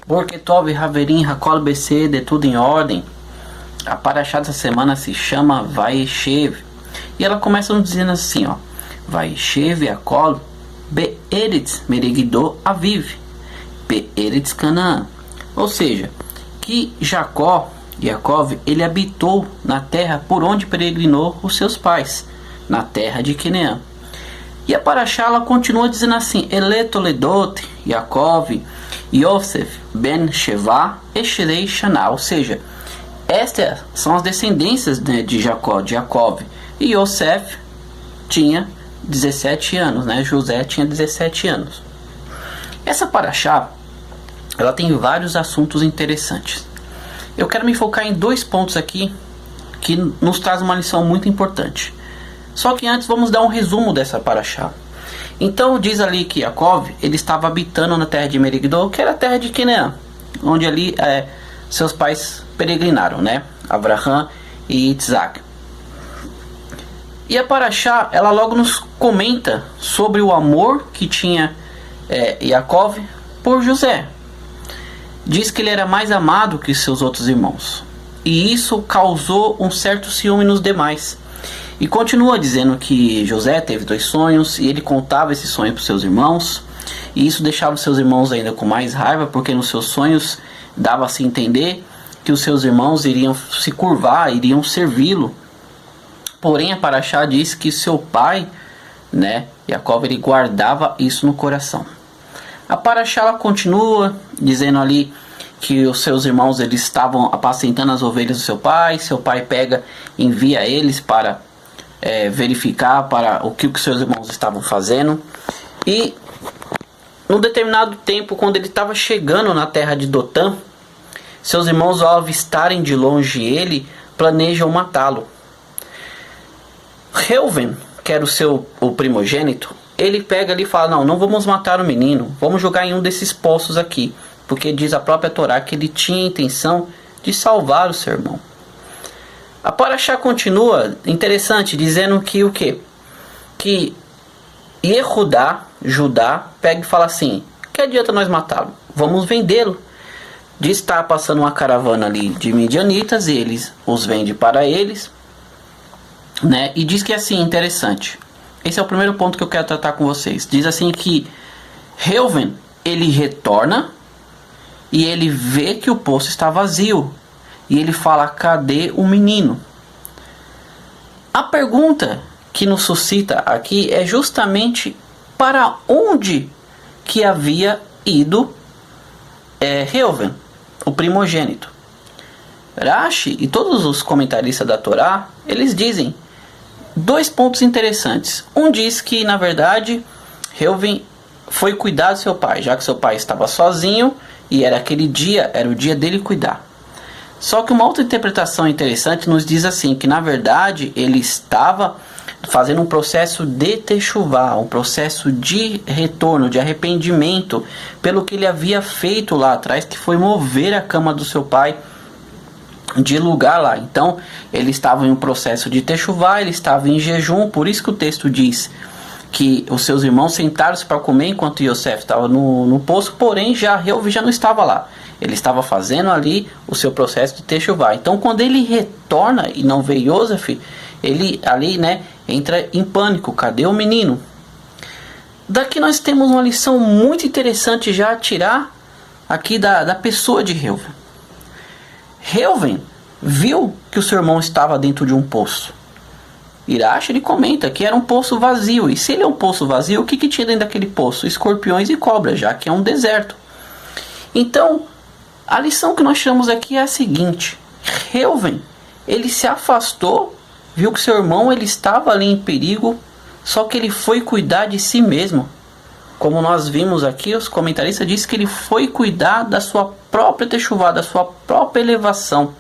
Porque Tov Haverim Hakol BC, de tudo em ordem. A paraxá dessa semana se chama Vaishev. E ela começa nos dizendo assim, ó. Vaishev Hakol Be'eretz Meregidô Aviv Be'eretz Canaã. Ou seja, que Yaakov, ele habitou na terra por onde peregrinou os seus pais, na terra de Canaã. E a paraxá ela continua dizendo assim: Ele Toledot, Yaakov, Yosef, Ben Sheva, Eshrei Shana. Ou seja, estas são as descendências de Yaakov. E Yosef tinha 17 anos, né? José tinha 17 anos. Essa paraxá ela tem vários assuntos interessantes. Eu quero me focar em dois pontos aqui que nos traz uma lição muito importante. Só que antes vamos dar um resumo dessa paraxá. Então diz ali que Yaakov ele estava habitando na terra de Meregidô, que era a terra de Canaã, onde ali seus pais peregrinaram, né? Abraham e Isaac. E a paraxá ela logo nos comenta sobre o amor que tinha Yaakov por José. Diz que ele era mais amado que seus outros irmãos. E isso causou um certo ciúme nos demais. E continua dizendo que José teve 2 sonhos e ele contava esse sonho para os seus irmãos. E isso deixava os seus irmãos ainda com mais raiva, porque nos seus sonhos dava-se a entender que os seus irmãos iriam se curvar, iriam servi-lo. Porém a paraxá diz que seu pai, né, Yaakov, ele guardava isso no coração. A paraxá ela continua dizendo ali que os seus irmãos eles estavam apacentando as ovelhas do seu pai pega, envia eles para verificar para o que os seus irmãos estavam fazendo. E num determinado tempo, quando ele estava chegando na terra de Dotã, seus irmãos, ao avistarem de longe ele, planejam matá-lo. Reuven, que era o primogênito, ele pega ali e fala: não vamos matar o menino, vamos jogar em um desses poços aqui, porque diz a própria Torá que ele tinha a intenção de salvar o seu irmão. A paraxá continua interessante, dizendo que o quê? Que Yehudá, Judá, pega e fala assim: que adianta nós matá-lo? Vamos vendê-lo. Diz que está passando uma caravana ali de midianitas, e eles os vendem para eles, né? E diz que é assim, interessante. Esse é o primeiro ponto que eu quero tratar com vocês. Diz assim que Reuven, ele retorna e ele vê que o poço está vazio. E ele fala: cadê o menino? A pergunta que nos suscita aqui é justamente para onde que havia ido Reuven, o primogênito. Rashi e todos os comentaristas da Torá, eles dizem 2 pontos interessantes. Um diz que na verdade Reuven foi cuidar do seu pai, já que seu pai estava sozinho e era o dia dele cuidar. Só que uma outra interpretação interessante nos diz assim, que na verdade ele estava fazendo um processo de techuvá, um processo de retorno, de arrependimento, pelo que ele havia feito lá atrás, que foi mover a cama do seu pai de lugar lá. Então ele estava em um processo de techuvá, ele estava em jejum, por isso que o texto diz que os seus irmãos sentaram-se para comer enquanto Yosef estava no poço, porém Reuven já não estava lá. Ele estava fazendo ali o seu processo de techuvá. Então quando ele retorna e não vê Yosef, ele ali, né, entra em pânico: cadê o menino? Daqui nós temos uma lição muito interessante já a tirar aqui da pessoa de Reuven. Reuven viu que o seu irmão estava dentro de um poço. Irache, ele comenta que era um poço vazio. E se ele é um poço vazio, o que tinha dentro daquele poço? Escorpiões e cobras, já que é um deserto. Então, a lição que nós tiramos aqui é a seguinte: Reuven, ele se afastou, viu que seu irmão ele estava ali em perigo, só que ele foi cuidar de si mesmo. Como nós vimos aqui, os comentaristas dizem que ele foi cuidar da sua própria techuvá, da sua própria elevação.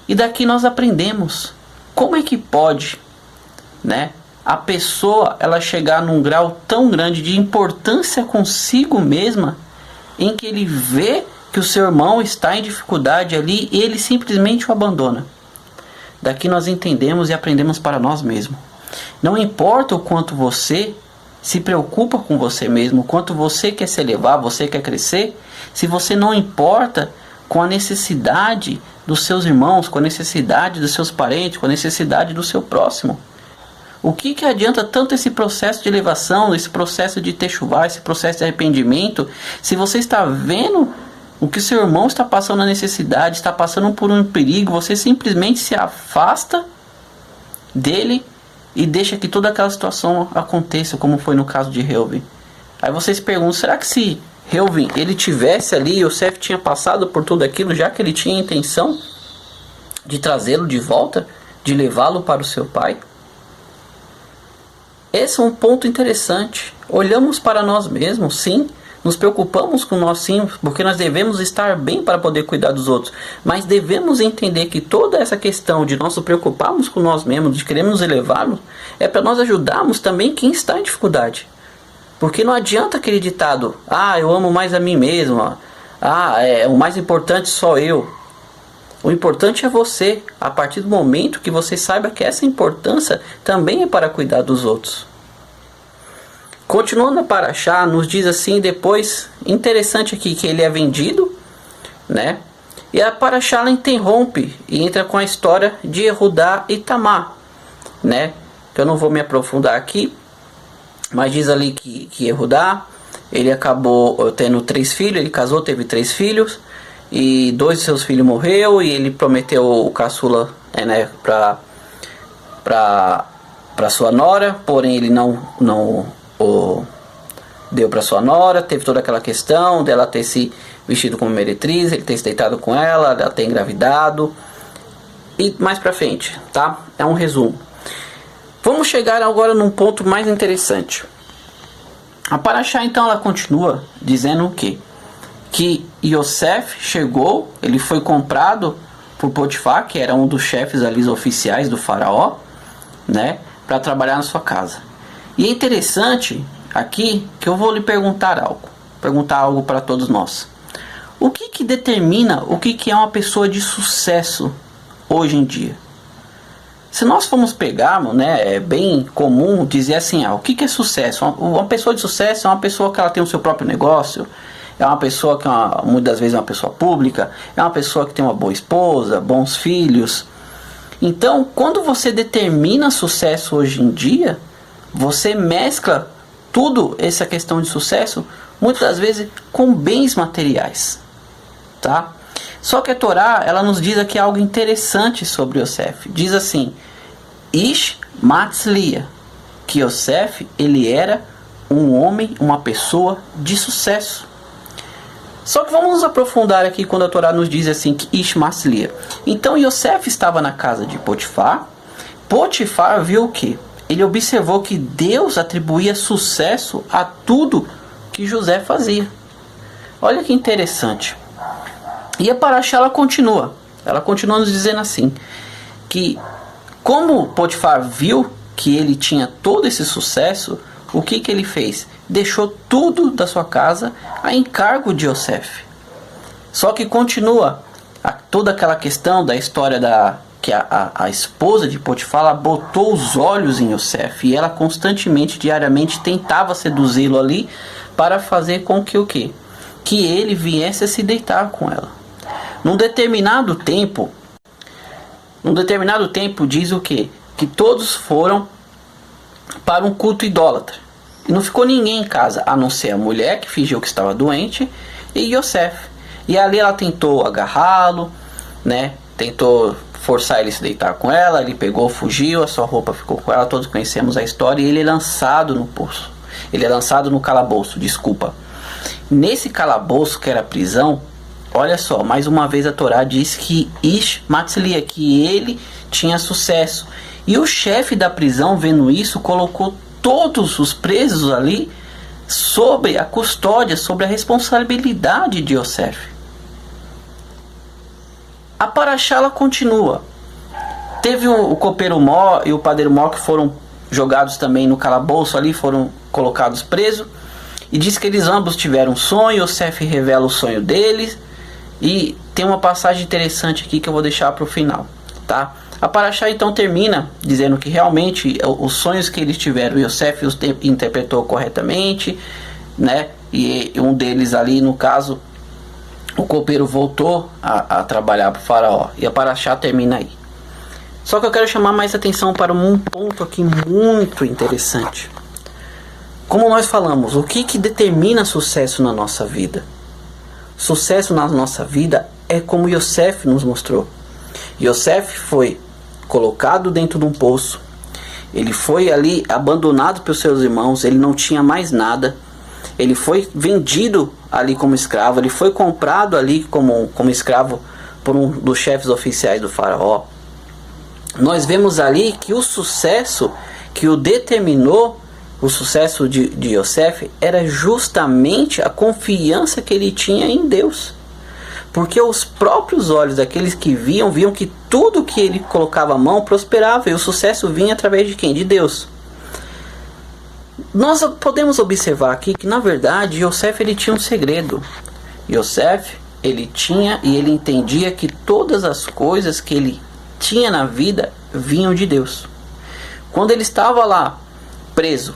E daqui nós aprendemos como é que pode, né, a pessoa ela chegar num grau tão grande de importância consigo mesma, em que ele vê que o seu irmão está em dificuldade ali e ele simplesmente o abandona. Daqui nós entendemos e aprendemos para nós mesmos. Não importa o quanto você se preocupa com você mesmo, o quanto você quer se elevar, você quer crescer, se você não importa com a necessidade dos seus irmãos, com a necessidade dos seus parentes, com a necessidade do seu próximo? O que adianta tanto esse processo de elevação, esse processo de techuvá, esse processo de arrependimento, se você está vendo o que seu irmão está passando a necessidade, está passando por um perigo, você simplesmente se afasta dele e deixa que toda aquela situação aconteça, como foi no caso de Reuven. Aí você se pergunta, será que se Reuven ele tivesse ali, Yosef tinha passado por tudo aquilo, já que ele tinha a intenção de trazê-lo de volta, de levá-lo para o seu pai? Esse é um ponto interessante. Olhamos para nós mesmos, sim, nos preocupamos com nós, sim, porque nós devemos estar bem para poder cuidar dos outros, mas devemos entender que toda essa questão de nós nos preocuparmos com nós mesmos, de queremos nos elevarmos, é para nós ajudarmos também quem está em dificuldade. Porque não adianta aquele ditado, eu amo mais a mim mesmo, o mais importante sou eu. O importante é você, a partir do momento que você saiba que essa importância também é para cuidar dos outros. Continuando a Parashá, nos diz assim depois, interessante aqui que ele é vendido, né? E a Parashá ela interrompe e entra com a história de Yehudá e Tamar, né? Que eu não vou me aprofundar aqui, mas diz ali que Yehudá, ele acabou tendo 3 filhos, ele casou, teve 3 filhos, e 2 de seus filhos morreu, e ele prometeu o caçula, né, para sua nora, porém ele não deu para sua nora. Teve toda aquela questão dela ter se vestido como meretriz, ele ter se deitado com ela ter engravidado, e mais pra frente, tá? É um resumo. Vamos chegar agora num ponto mais interessante. A Parashá então ela continua dizendo o quê? Que Yosef chegou, ele foi comprado por Potifar, que era um dos chefes ali oficiais do faraó, né, para trabalhar na sua casa. E é interessante aqui que eu vou lhe perguntar algo para todos nós. O que determina o que é uma pessoa de sucesso hoje em dia? Se nós formos pegarmos, né, é bem comum dizer assim, o que é sucesso? Uma pessoa de sucesso é uma pessoa que ela tem o seu próprio negócio, é uma pessoa que muitas vezes é uma pessoa pública, é uma pessoa que tem uma boa esposa, bons filhos. Então, quando você determina sucesso hoje em dia, você mescla tudo essa questão de sucesso, muitas das vezes, com bens materiais, tá? Só que a Torá, ela nos diz aqui algo interessante sobre Yosef. Diz assim, Ish Matzlia, que Yosef, ele era um homem, uma pessoa de sucesso. Só que vamos nos aprofundar aqui quando a Torá nos diz assim, que Ish Matzlia. Então Yosef estava na casa de Potifar. Potifar viu o quê? Ele observou que Deus atribuía sucesso a tudo que José fazia. Olha que interessante. E a Parashá ela continua nos dizendo assim, que como Potifar viu que ele tinha todo esse sucesso, o que ele fez? Deixou tudo da sua casa a encargo de Yosef. Só que continua toda aquela questão da história que a esposa de Potifar ela botou os olhos em Yosef, e ela constantemente, diariamente, tentava seduzi-lo ali para fazer com que o quê? Que ele viesse a se deitar com ela. Num determinado tempo diz o quê? Que todos foram para um culto idólatra. E não ficou ninguém em casa, a não ser a mulher que fingiu que estava doente e Yosef. E ali ela tentou agarrá-lo, né? Tentou forçar ele a se deitar com ela, ele pegou, fugiu, a sua roupa ficou com ela, todos conhecemos a história, e ele é lançado no poço. Ele é lançado no calabouço, desculpa. Nesse calabouço, que era a prisão, olha só, mais uma vez a Torá diz que Ish Matzlia, que ele tinha sucesso. E o chefe da prisão, vendo isso, colocou todos os presos ali sobre a custódia, sobre a responsabilidade de Yosef. A Parashá ela continua. Teve o copeiro Mó e o padeiro Mó que foram jogados também no calabouço ali, foram colocados presos. E diz que eles ambos tiveram um sonho, Yosef revela o sonho deles. E tem uma passagem interessante aqui que eu vou deixar para o final, tá? A Paraxá então termina dizendo que realmente os sonhos que eles tiveram, Yosef os interpretou corretamente, né? E um deles ali, no caso, o copeiro voltou a trabalhar para o faraó. E a Paraxá termina aí. Só que eu quero chamar mais atenção para um ponto aqui muito interessante. Como nós falamos, o que determina sucesso na nossa vida? Sucesso na nossa vida é como Yosef nos mostrou. Yosef foi colocado dentro de um poço. Ele foi ali abandonado pelos seus irmãos. Ele não tinha mais nada. Ele foi vendido ali como escravo. Ele foi comprado ali como escravo por um dos chefes oficiais do faraó. Nós vemos ali que o sucesso que o determinou, o sucesso de Yosef, era justamente a confiança que ele tinha em Deus. Porque os próprios olhos daqueles que viam que tudo que ele colocava a mão prosperava. E o sucesso vinha através de quem? De Deus. Nós podemos observar aqui que, na verdade, Yosef ele tinha um segredo. Yosef, ele tinha e ele entendia que todas as coisas que ele tinha na vida vinham de Deus. Quando ele estava lá preso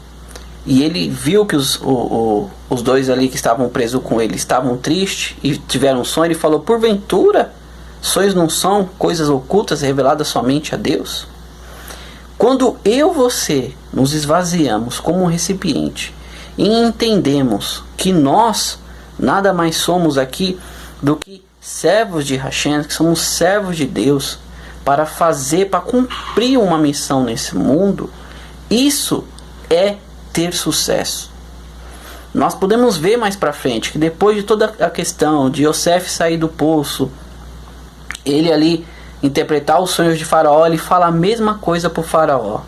e ele viu que os dois ali que estavam presos com ele estavam tristes e tiveram um sonho, ele falou: porventura sonhos não são coisas ocultas reveladas somente a Deus? Quando eu e você nos esvaziamos como um recipiente e entendemos que nós nada mais somos aqui do que servos de Hashem, que somos servos de Deus para cumprir uma missão nesse mundo, isso é ter sucesso. Nós podemos ver mais para frente que depois de toda a questão de Yosef sair do poço, ele ali interpretar os sonhos de Faraó, ele fala a mesma coisa para o Faraó: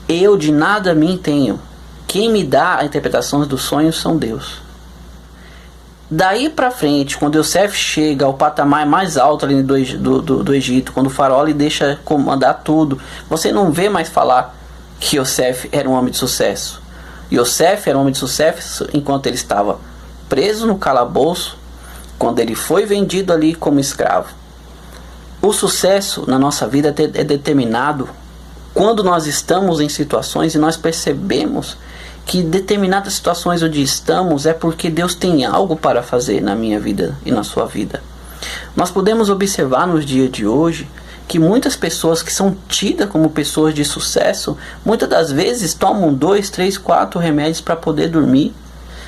eu de nada me tenho, quem me dá a interpretação dos sonhos são Deus. Daí para frente, quando Yosef chega ao patamar mais alto ali do Egito, quando o Faraó lhe deixa comandar tudo, você não vê mais falar que Yosef era um homem de sucesso. Yosef era um homem de sucesso enquanto ele estava preso no calabouço, quando ele foi vendido ali como escravo. O sucesso na nossa vida é determinado quando nós estamos em situações e nós percebemos que determinadas situações onde estamos é porque Deus tem algo para fazer na minha vida e na sua vida. Nós podemos observar nos dias de hoje que muitas pessoas que são tidas como pessoas de sucesso, muitas das vezes tomam 2, 3, 4 remédios para poder dormir.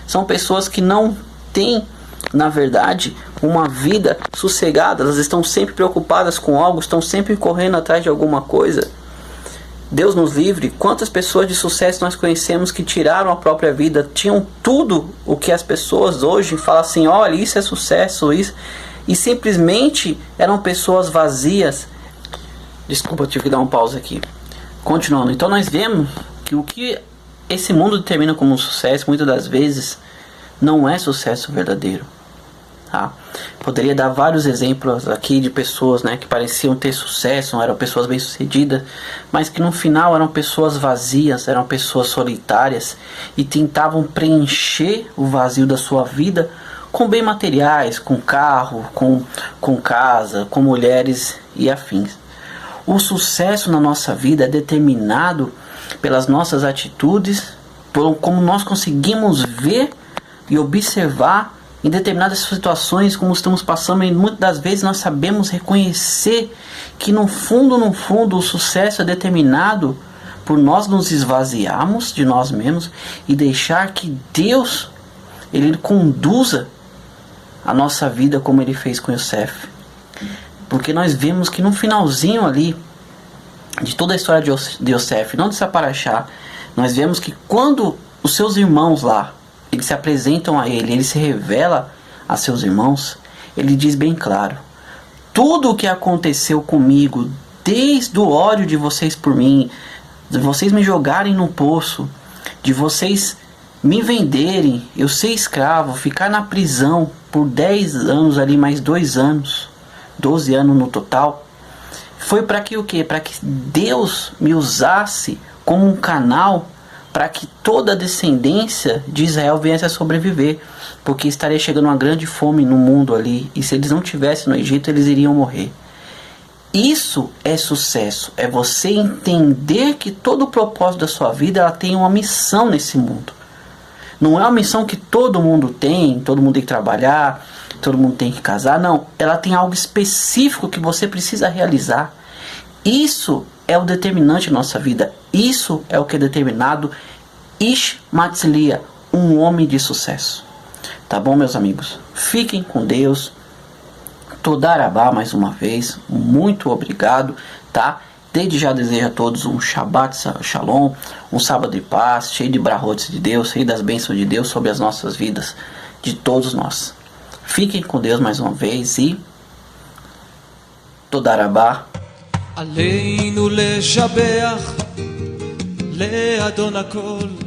São pessoas que não têm, na verdade, uma vida sossegada. Elas estão sempre preocupadas com algo, estão sempre correndo atrás de alguma coisa. Deus nos livre. Quantas pessoas de sucesso nós conhecemos que tiraram a própria vida, tinham tudo o que as pessoas hoje falam assim: olha, isso é sucesso, isso, e simplesmente eram pessoas vazias. Desculpa, eu tive que dar uma pausa aqui. Continuando, então nós vemos que o que esse mundo determina como sucesso, muitas das vezes, não é sucesso verdadeiro. Tá? Poderia dar vários exemplos aqui de pessoas, né, que pareciam ter sucesso, eram pessoas bem-sucedidas, mas que no final eram pessoas vazias, eram pessoas solitárias e tentavam preencher o vazio da sua vida com bens materiais, com carro, com casa, com mulheres e afins. O sucesso na nossa vida é determinado pelas nossas atitudes, por como nós conseguimos ver e observar em determinadas situações como estamos passando, e muitas das vezes nós sabemos reconhecer que no fundo o sucesso é determinado por nós nos esvaziarmos de nós mesmos e deixar que Deus ele conduza a nossa vida como ele fez com Yosef. Porque nós vemos que no finalzinho ali de toda a história de Yosef, não de Paraxá, nós vemos que quando os seus irmãos lá eles se apresentam a ele se revela a seus irmãos, ele diz bem claro: tudo o que aconteceu comigo, desde o ódio de vocês por mim, de vocês me jogarem no poço, de vocês me venderem, eu ser escravo, ficar na prisão por 10 anos ali, mais 2 anos, 12 anos no total, foi para que o quê? Para que Deus me usasse como um canal para que toda a descendência de Israel viesse a sobreviver, porque estaria chegando uma grande fome no mundo ali, e se eles não tivessem no Egito, eles iriam morrer. Isso é sucesso, é você entender que todo o propósito da sua vida ela tem uma missão nesse mundo. Não é uma missão que todo mundo tem que trabalhar, todo mundo tem que casar, não. Ela tem algo específico que você precisa realizar. Isso é o determinante da nossa vida. Isso é o que é determinado Ish Matzliah, um homem de sucesso. Tá bom, meus amigos? Fiquem com Deus. Toda Rabá mais uma vez, muito obrigado, tá? Desde já desejo a todos um Shabbat Shalom, um sábado de paz, cheio de brahot de Deus, cheio das bênçãos de Deus sobre as nossas vidas, de todos nós. Fiquem com Deus mais uma vez e Toda Rabá. עלינו לשבח לאדון הכל